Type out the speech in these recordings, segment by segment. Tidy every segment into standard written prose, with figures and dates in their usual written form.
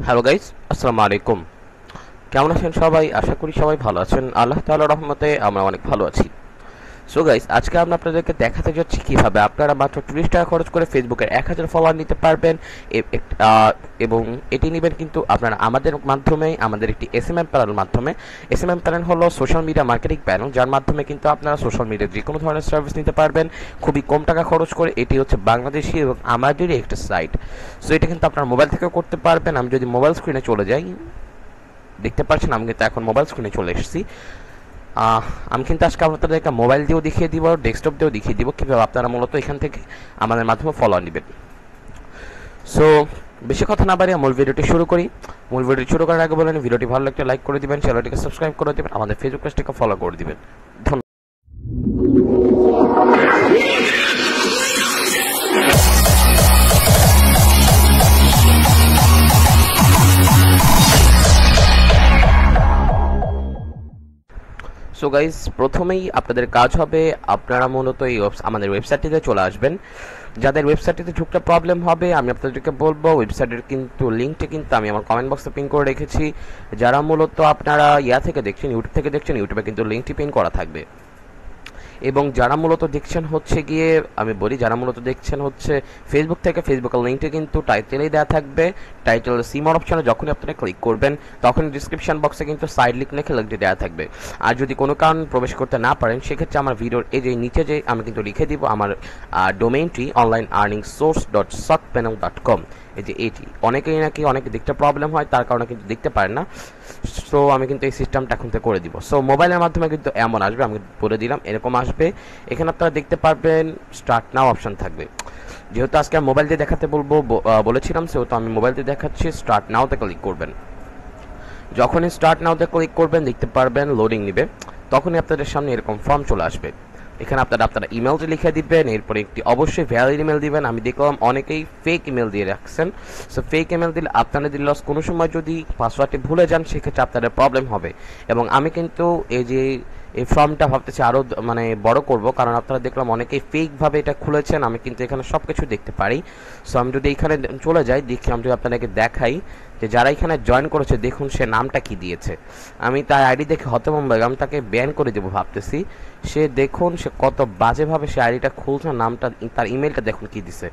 Hello guys, আসসালামু আলাইকুম। কেমন আছেন সবাই? আশা করি সবাই ভালো আছেন। আল্লাহ তাআলার রহমতে আমরা অনেক ভালো আছি। সো গাইস, আজকে আমরা আপনাদেরকে দেখাতে যাচ্ছি কিভাবে আপনারা মাত্র 30 টাকা খরচ করে ফেসবুকের 1000 ফলোয়ার নিতে পারবেন। এবং এটি নেবেন কিন্তু আপনারা আমাদের মাধ্যমে, আমাদের একটি এসএমএম প্যানেল মাধ্যমে। এসএমএম প্যানেল হলো সোশ্যাল মিডিয়া মার্কেটিং প্যানেল, যার মাধ্যমে কিন্তু আপনারা সোশ্যাল মিডিয়ার যে কোনো ধরনের সার্ভিস নিতে পারবেন খুবই কম টাকা খরচ করে। এটি হচ্ছে বাংলাদেশি এবং আমাদেরই একটা সাইট। সো এটা কিন্তু আপনার মোবাইল থেকেও করতে পারবেন। আমি যদি মোবাইল স্ক্রিনে চলে যাই, দেখতে পাচ্ছেন আমি কিন্তু এখন মোবাইল স্ক্রিনে চলে এসেছি। আমি কিন্তু আজকে আপনাদেরকে মোবাইল দিয়েও দেখিয়ে দিব, ডেস্কটপ দিয়েও দেখিয়ে দিব কীভাবে আপনারা মূলত এখান থেকে আমাদের মাধ্যমে ফলোয়ার নেবেন। সো বেশি কথা না বাড়িয়ে মূল ভিডিওটি শুরু করি। মূল ভিডিওটি শুরু করার আগে বলেন, ভিডিওটি ভালো লাগলে লাইক করে দিবেন, চ্যানেলটিকে সাবস্ক্রাইব করে দিবেন, আমাদের ফেসবুক পেজটিকে ফলো করে দিবেন। ধন্যবাদ। সো গাইজ, প্রথমেই আপনাদের কাজ হবে, আপনারা মূলত এই আমাদের ওয়েবসাইটটিতে চলে আসবেন। যাদের ওয়েবসাইটটিতে ঢুকতে প্রবলেম হবে আমি আপনাদেরকে বলবো, ওয়েবসাইটের কিন্তু লিঙ্কটি কিন্তু আমি আমার কমেন্ট বক্সে পিন করে রেখেছি। যারা মূলত আপনারা থেকে দেখছেন, ইউটিউব থেকে দেখছেন, ইউটিউবে কিন্তু লিঙ্কটি পিন করা থাকবে। এবং যারা মূলত দেখছেন হচ্ছে গিয়ে, আমি বলি যারা মূলত দেখছেন হচ্ছে ফেসবুক থেকে, ফেসবুকের লিঙ্কটি কিন্তু টাইটেলেই দেওয়া থাকবে। টাইটেল সিমার অপশনে যখনই আপনারা ক্লিক করবেন তখন ডিসক্রিপশন বক্সে কিন্তু সাইড লিঙ্ক লিখে লিঙ্কটি দেওয়া থাকবে। আর যদি কোনো কারণ প্রবেশ করতে না পারেন সেক্ষেত্রে আমার ভিডিওর এই যে নিচে যে আমি কিন্তু লিখে দিব আমার ডোমেইনটি onlineearningssource.suckpanel.com। এই যে এটি অনেকেই নাকি অনেকে দেখতে প্রবলেম হয়, তার কারণে কিন্তু দেখতে পারেন না। সো আমি কিন্তু এই সিস্টেমটা এখন থেকে করে দিব। সো মোবাইলের মাধ্যমে কিন্তু এমন আসবে, আমি বলে দিলাম এরকম আসবে। এখানে আপনারা দেখতে পারবেন স্টার্ট নাও অপশন থাকবে। যেহেতু আজকে মোবাইল দিয়ে দেখাতে বলেছিলাম, সেহেতু আমি মোবাইল দিয়ে দেখাচ্ছি। স্টার্ট নাওতে ক্লিক করবেন। যখনই স্টার্ট নাওতে ক্লিক করবেন দেখতে পারবেন লোডিং নেবে, তখনই আপনাদের সামনে এরকম ফর্ম চলে আসবে। এখানে আপনারা ইমেলটি লিখে দিবেন, এরপরে একটি অবশ্যই ভ্যালিড ইমেল দিবেন। আমি দেখলাম অনেকেই ফেক ইমেল দিয়ে রাখছেন। সো ফেক ইমেল দিলে আপনারা দিলে কোনো সময় যদি পাসওয়ার্ডটি ভুলে যান সেক্ষেত্রে আপনাদের প্রবলেম হবে। এবং আমি কিন্তু এই ফর্মটা ভাবতেছি আরও বড় করব, কারণ আপনারা দেখলাম অনেকেই ফেকভাবে এটা খুলেছেন। আমি কিন্তু এখানে সব কিছু দেখতে পারি। সো আমি যদি এখানে চলে যাই, দেখি আমি যদি আপনাদেরকে দেখাই যে যারা এখানে জয়েন করেছে দেখুন সে নামটা কি দিয়েছে। আমি তার আইডি দেখে হতভম্ব, আমি তাকে ব্যান করে দেবো ভাবতেছি। সে দেখুন সে কত বাজেভাবে সে আইডিটা খুলছে, নামটা তার ইমেলটা দেখুন কি দিছে,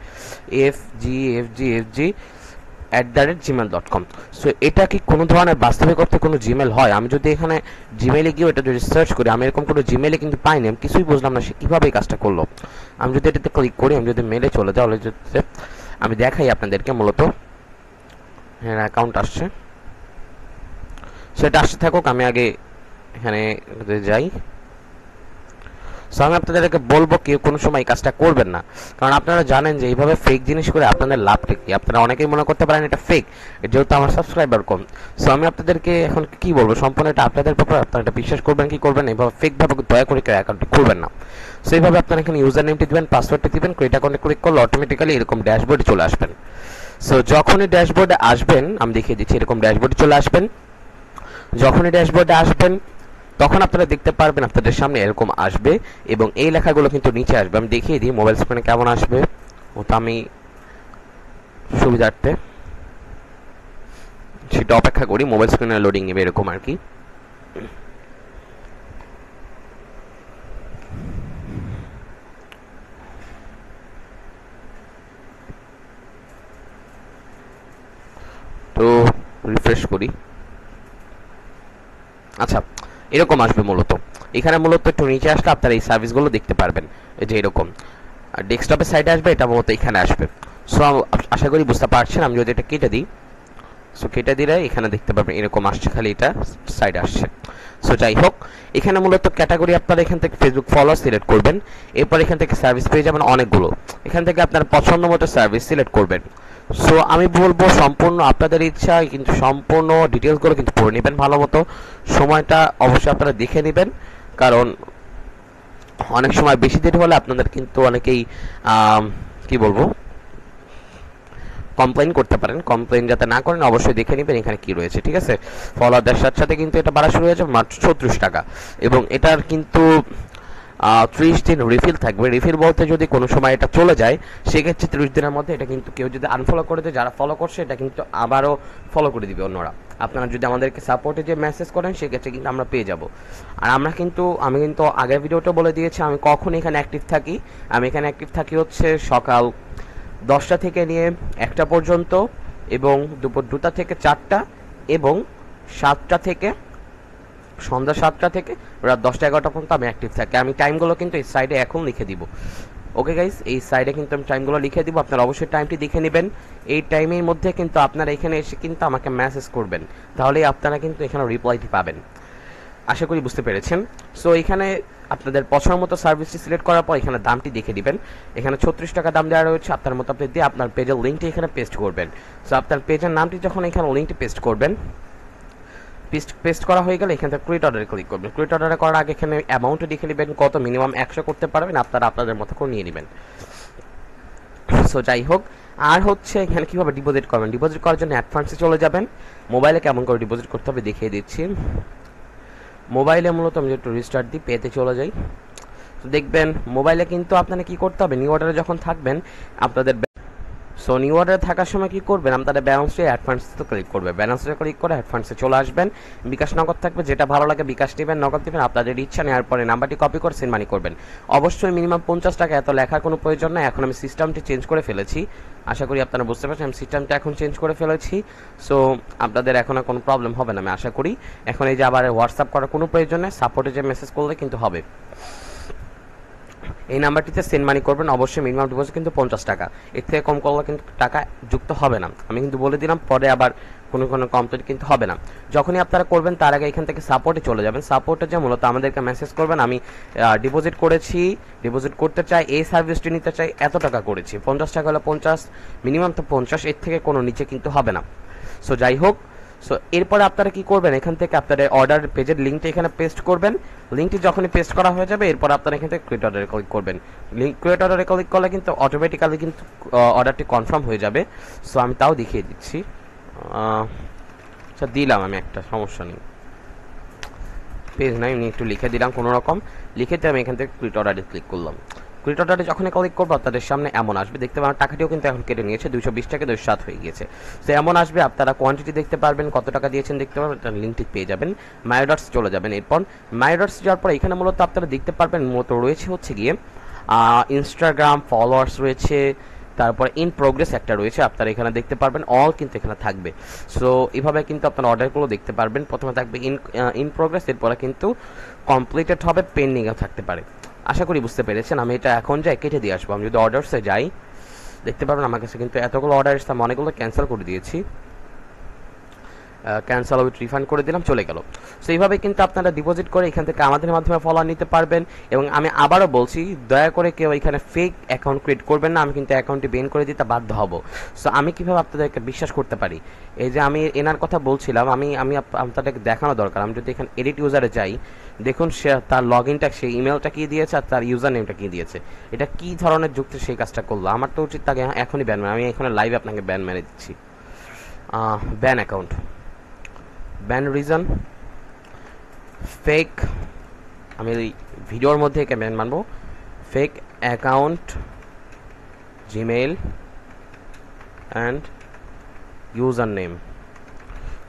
fgfgfg@gmail.com। সো এটা কি কোনো ধরনের বাস্তবিক অর্থে কোনো জিমেল হয়? আমি যদি এখানে জিমেলে গিয়ে এটা যদি সার্চ করি, আমি এরকম কোনো জিমেলে কিন্তু পাইনি। আমি কিছুই বুঝলাম না সে কীভাবে এই কাজটা করলো। আমি যদি এটাতে ক্লিক করি, আমি যদি মেলে চলে যাই, আমি দেখাই আপনাদেরকে মূলত। হ্যাঁ, অ্যাকাউন্ট আসছে, সেটা আসতে থাকুক, আমি আগে এখানে যাই। সো আমি আপনাদেরকে বলবো কেউ কোনো সময় এই কাজটা করবেন না, কারণ আপনারা জানেন যে এইভাবে ফেক জিনিস করে আপনাদের লাভটা কি। আপনারা অনেকেই মনে করতে পারেন এটা ফেক, যেহেতু আমার সাবস্ক্রাইবার কম। সো আমি আপনাদেরকে এখন কি বলবো, সম্পূর্ণ এটা আপনাদের ব্যাপার, আপনারা এটা বিশ্বাস করবেন কি করবেন। এইভাবে ফেকভাবে দয়া করে কেউ অ্যাকাউন্টটি খুলবেন না। সো এইভাবে আপনারা এখানে ইউজার নেমটি দেবেন, পাসওয়ার্ডটি দেবেন, ক্রিয়েট অ্যাকাউন্টে ক্লিক করলে অটোমেটিক্যালি এরকম ড্যাশবোর্ডে চলে আসবেন। সো যখনই ড্যাশবোর্ডে আসবেন, আমি দেখিয়ে দিচ্ছি, এরকম ড্যাশবোর্ডে চলে আসবেন। যখনই ড্যাশবোর্ডে আসবেন তখন আপনারা দেখতে পারবেন আপনাদের সামনে এরকম আসবে এবং এই লেখাগুলো কিন্তু নিচে আসবে। আমি দেখিয়ে দিই মোবাইল স্ক্রিনে কেমন আসবে, ওটা আমি সুবিধার্থে সেটা অপেক্ষা করি। মোবাইল স্ক্রিনে লোডিং নেবে এরকম আর কি। তো রিফ্রেশ করি। আচ্ছা, এরকম আসবে মূলত। এখানে মূলত একটু নিচে আসলে আপনারা এই সার্ভিসগুলো দেখতে পারবেন, এই যে এরকম ডেস্কটপের সাইডে আসবে, এটা মূলত এখানে আসবে। সো আশা করি বুঝতে পারছেন। আমি যদি এটা কেটে দিই, সো কেটে দিলে এখানে দেখতে পারবেন এরকম আসছে, খালি এটা সাইডে আসছে। সো যাই হোক, এখানে মূলত ক্যাটাগরি আপনারা এখান থেকে ফেসবুক ফলোয়ার সিলেক্ট করবেন। এরপর এখান থেকে সার্ভিস পেয়ে যাবেন অনেকগুলো। এখান থেকে আপনার পছন্দ মতো সার্ভিস সিলেক্ট করবেন। সো আমি বলবো সম্পূর্ণ আপনাদের ইচ্ছা, কিন্তু সম্পূর্ণ ডিটেলসগুলো কিন্তু পড়ে নেবেন ভালো মতো। সময়টা অবশ্যই আপনারা দেখে নেবেন, কারণ অনেক সময় বেশি দেরি হলে আপনাদের কিন্তু অনেকেই কি বলবো কমপ্লেইন করতে পারেন। কমপ্লেইন যাতে না করেন অবশ্যই দেখে নেবেন এখানে কি রয়েছে, ঠিক আছে। ফলোয়ারদের সাথে সাথে কিন্তু এটা বাড়া শুরু হয়েছে মাত্র 36 টাকা, এবং এটার কিন্তু 30 দিন রিফিল থাকবে। রিফিল বলতে যদি কোনো সময় এটা চলে যায় সেক্ষেত্রে 30 দিনের মধ্যে এটা কিন্তু কেউ যদি আনফলো করে দেয়, যারা ফলো করছে এটা কিন্তু আবারও ফলো করে দিবে অন্যরা। আপনারা যদি আমাদেরকে সাপোর্টে যে মেসেজ করেন সেক্ষেত্রে কিন্তু আমরা পেয়ে যাব। আর আমি কিন্তু আগের ভিডিওটা বলে দিয়েছি আমি কখন এখানে অ্যাক্টিভ থাকি। আমি এখানে অ্যাক্টিভ থাকি হচ্ছে সকাল 10টা থেকে নিয়ে 1টা পর্যন্ত, এবং দুপুর 2টা থেকে 4টা, এবং 7টা থেকে সন্ধ্যা 7টা থেকে রাত 10টা 11টা পর্যন্ত আমি অ্যাক্টিভ থাকি। আমি টাইমগুলো কিন্তু এই সাইডে এখন লিখে দিব। ওকে গাইস, এই সাইডে কিন্তু আমি টাইমগুলো লিখে দিব, আপনারা অবশ্যই টাইমটি দেখে নেবেন। এই টাইমের মধ্যে কিন্তু আপনারা এখানে এসে কিন্তু আমাকে মেসেজ করবেন, তাহলেই আপনারা কিন্তু এখানে রিপ্লাইটি পাবেন। আশা করি বুঝতে পেরেছেন। সো এখানে আপনাদের পছন্দ মতো সার্ভিসটি সিলেক্ট করার পর এখানে দামটি দেখে দিবেন। এখানে 36 টাকা দাম দেওয়া রয়েছে। আপনার মতো আপনি দিয়ে আপনার পেজের লিঙ্কটি এখানে পেস্ট করবেন। সো আপনার পেজের নামটি যখন এখানে লিঙ্কটি পেস্ট করবেন, পেস্ট করা হয়ে গেলে এখান থেকে ক্রিয়েট অর্ডারে ক্লিক করবেন। ক্রিয়েট অর্ডারে করার আগে এখানে অ্যামাউন্টে লিখে নেবেন কত, মিনিমাম 100 করতে পারবেন, আপনারা আপনাদের মতো করে নিয়ে নেবেন। সো যাই হোক, আর হচ্ছে এখানে কীভাবে ডিপোজিট করবেন। ডিপোজিট করার জন্য অ্যাডভান্সে চলে যাবেন। মোবাইলে কেমন করে ডিপোজিট করতে হবে দেখিয়ে দিচ্ছি। মোবাইলে মূলত আমি একটু রিস্টার্ট দিই, পেতে চলে যাই। তো দেখবেন মোবাইলে কিন্তু আপনারা কী করতে হবে, নিউ অর্ডারে যখন থাকবেন আপনাদের সো নিউ অর্ডারে থাকার সময় কী করবেন, আপনারা ব্যালেন্সে অ্যাডভান্সে ক্লিক করবেন। ব্যালেন্সে ক্লিক করে অ্যাডভান্সে চলে আসবেন। বিকাশ নগদ থাকবে, যেটা ভালো লাগে বিকাশ নেবেন, নগদ দেবেন, আপনাদের ইচ্ছা। নেওয়ার পরে নাম্বারটি কপি করে সেন্ড মানি করবেন। অবশ্যই মিনিমাম 50 টাকা, এত লেখার কোনো প্রয়োজন নাই। এখন আমি সিস্টেমটি চেঞ্জ করে ফেলেছি, আশা করি আপনারা বুঝতে পারছেন। আমি সিস্টেমটা এখন চেঞ্জ করে ফেলেছি। সো আপনাদের এখন আর কোনো প্রবলেম হবে না আমি আশা করি। এখন এই যে আবার হোয়াটসঅ্যাপ করার কোনো প্রয়োজন নেই, সাপোর্টে যে মেসেজ করলে কিন্তু হবে। এই নাম্বারটিতে সেন্ড মানি করবেন। অবশ্যই মিনিমাম ডিপোজিট কিন্তু 50 টাকা, এর থেকে কম করলে কিন্তু টাকা যুক্ত হবে না। আমি কিন্তু বলে দিলাম, পরে আবার কোনো কমপ্লিট কিন্তু হবে না। যখনই আপনারা করবেন তার আগে এখান থেকে সাপোর্টে চলে যাবেন। সাপোর্টে যে মূলত আমাদেরকে মেসেজ করবেন, আমি ডিপোজিট করেছি, ডিপোজিট করতে চাই, এই সার্ভিসটি নিতে চাই, এত টাকা করেছি। 50 টাকা হলে 50, মিনিমাম তো 50, এর থেকে কোনো নিচে কিন্তু হবে না। সো যাই হোক, সো এরপরে আপনারা কি করবেন, এখান থেকে আপনাদের অর্ডার পেজের লিঙ্কটি এখানে পেস্ট করবেন। লিঙ্কটি যখনই পেস্ট করা হয়ে যাবে এরপর আপনারা এখান থেকে ক্রিয়েট অর্ডারে ক্লিক করবেন। ক্রিয়েট অর্ডারে ক্লিক করলে কিন্তু অটোমেটিক্যালি কিন্তু অর্ডারটি কনফার্ম হয়ে যাবে। সো আমি তাও দেখিয়ে দিচ্ছি। আচ্ছা দিলাম আমি, একটা সমস্যা নেই, পেজ নাই, আমি একটু লিখে দিলাম কোনো রকম। লিখে দিয়ে আমি এখান থেকে ক্রিয়েট অর্ডারে ক্লিক করলাম। ক্রিয়েট অর্ডারে যখন ক্লিক করবো তাদের সামনে এমন আসবে, দেখতে পাবেন টাকাটিও কিন্তু এখন কেটে নিয়েছে, 220 টাকা 207 হয়ে গিয়েছে। তো এমন আসবে, আপনারা কোয়ান্টিটি দেখতে পারবেন, কত টাকা দিয়েছেন দেখতে পারবেন, তার লিঙ্কটি পেয়ে যাবেন। মাইডটস চলে যাবেন। এরপর মাইডটস যাওয়ার পর এখানে মূলত আপনারা দেখতে পারবেন মূলত রয়েছে হচ্ছে গিয়ে ইনস্টাগ্রাম ফলোয়ার্স রয়েছে, তারপর ইন প্রোগ্রেস একটা রয়েছে, আপনারা এখানে দেখতে পারবেন, অল কিন্তু এখানে থাকবে। সো এইভাবে কিন্তু আপনার অর্ডারগুলো দেখতে পারবেন। প্রথমে থাকবে ইন প্রোগ্রেস, এরপরে কিন্তু কমপ্লিটেড হবে, পেন্ডিংও থাকতে পারে। আশা করি বুঝতে পেরেছেন। আমি এটা এখন যাই কেটে দিয়ে আসবো। আমি যদি অর্ডারসে যাই দেখতে পারবেন আমার কাছে কিন্তু এতগুলো অর্ডার এসে আমি অনেকগুলো ক্যান্সেল করে দিয়েছি। ক্যান্সেল উইথ রিফান্ড করে দিলাম, চলে গেল। সো এইভাবে কিন্তু আপনারা ডিপোজিট করে এখান থেকে আমাদের মাধ্যমে ফলোয়ার নিতে পারবেন। এবং আমি আবারও বলছি, দয়া করে কেউ এখানে ফেক অ্যাকাউন্ট ক্রিয়েট করবেন না, আমি কিন্তু অ্যাকাউন্টটি বেন করে দিতে বাধ্য হব। সো আমি কীভাবে আপনাদেরকে বিশ্বাস করতে পারি, এই যে আমি এনার কথা বলছিলাম, আমি আপনাদেরকে দেখানো দরকার। আমি যদি এখানে এডিট ইউজারে যাই, দেখুন সে তার লগ ইনটা, সেই ইমেলটা কী দিয়েছে আর তার ইউজার নেমটা কী দিয়েছে, এটা কী ধরনের যুক্তি সেই কাজটা করলো। আমার তো উচিত তাকে এখনই ব্যান, আমি এখানে লাইভে আপনাকে ব্যান মেরে দিচ্ছি। Ban account, ban reason fake, আমি ভিডিওর মধ্যে একে ব্যান মানবো, fake account Gmail and user name.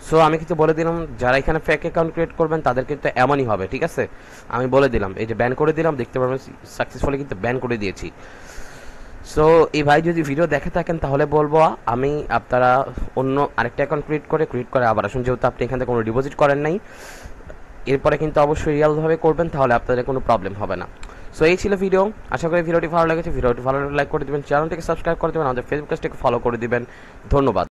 So আমি কিন্তু বলে দিলাম, যারা এখানে ফেক অ্যাকাউন্ট ক্রিয়েট করবেন তাদের কিন্তু এমনই হবে, ঠিক আছে। আমি বলে দিলাম, এই যে ব্যান করে দিলাম, দেখতে পারবেন সাকসেসফুলি কিন্তু ব্যান করে দিয়েছি। সো এই ভাই যদি ভিডিও দেখে থাকেন তাহলে বলবো আমি আপনারা অন্য আরেকটা অ্যাকাউন্ট ক্রিয়েট করে আবার আসুন, যেহেতু আপনি এখান থেকে কোনো ডিপোজিট করেন নাই। এরপরে কিন্তু অবশ্যই রিয়েলভাবে করবেন, তাহলে আপনাদের কোনো প্রবলেম হবে না। সো এই ছিল ভিডিও, আশা করি ভিডিওটি ভালো লেগেছে। ভিডিওটি ভালো লাইক করে দেবেন, চ্যানেলটিকে সাবস্ক্রাইব করে দেবেন, আমাদের ফেসবুক পেজটিকে ফলো করে দিবেন। ধন্যবাদ।